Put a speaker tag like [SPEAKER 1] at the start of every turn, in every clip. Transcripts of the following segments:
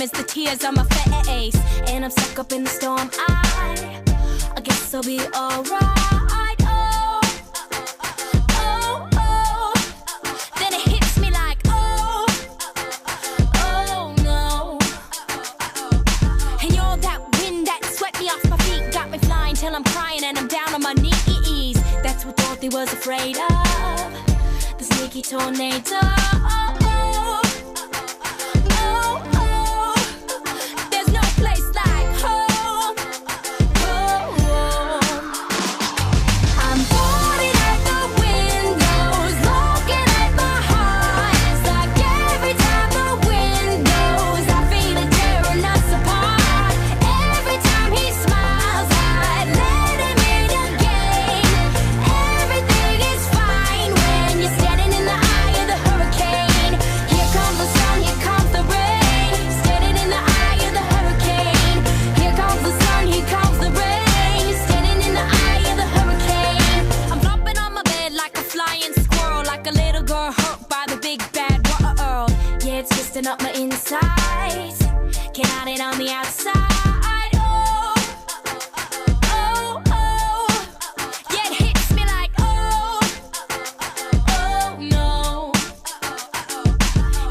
[SPEAKER 1] same as the tears on my face. And I'm stuck up in the storm. I guess I'll be alright. Oh, oh, oh. Then it hits me like, oh, oh no. And you're that wind that swept me off my feet, got me flying till I'm crying and I'm down on my knees. That's what Dorothy was afraid of, the sneaky tornado. Oh, oh, oh, oh. There's no place like home. Oh, oh. I'm boarding at the windows, looking at my heart. It's like every time the wind blows, I feel it tearing us apart. Every time he smiles, I let him in again. Everything is fine when you're standing in the eye of the hurricane. Here comes the sun, here comes the rain. Standing in the eye of the hurricane. Here comes the sun, here comes the rain. Standing in the eye of the hurricane. I'm flopping on my bed like a flying squirrel, like a little girl hurt by the big bad world. Yeah, it's twisting up my insides. Can't hide it on the outside. Oh, oh, oh. Yeah, it hits me like, oh, oh no.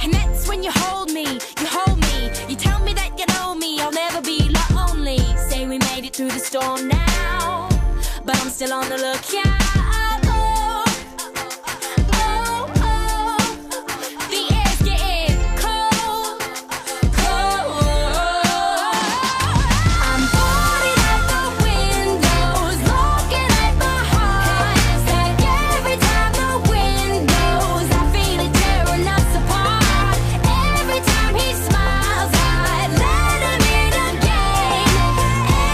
[SPEAKER 1] And that's when you hold me, you hold me. You tell me that you know me, I'll never be lonely. Say we made it through the storm now, but I'm still on the lookout. Oh, oh, oh. The air's getting cold, cold. I'm boarding at the windows, looking at my heart. It's like every time the wind blows, I feel it tearing us apart. Every time he smiles, I let him in again.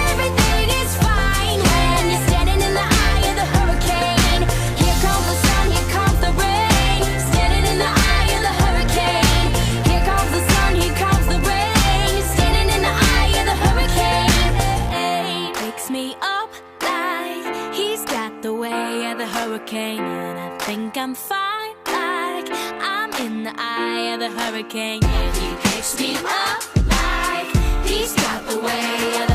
[SPEAKER 1] Everything is fine when you're standing in the eye of the hurricane. Here comes the sun, here comes the rain. Standing in the eye of the hurricane. Here comes the sun, here comes the rain. Standing in the eye of the hurricane. Hey, wakes me up like he's got the way of the hurricane. And I think I'm fine, like I'm in the eye of the hurricane. Yeah, he wakes me up like he's got the way of the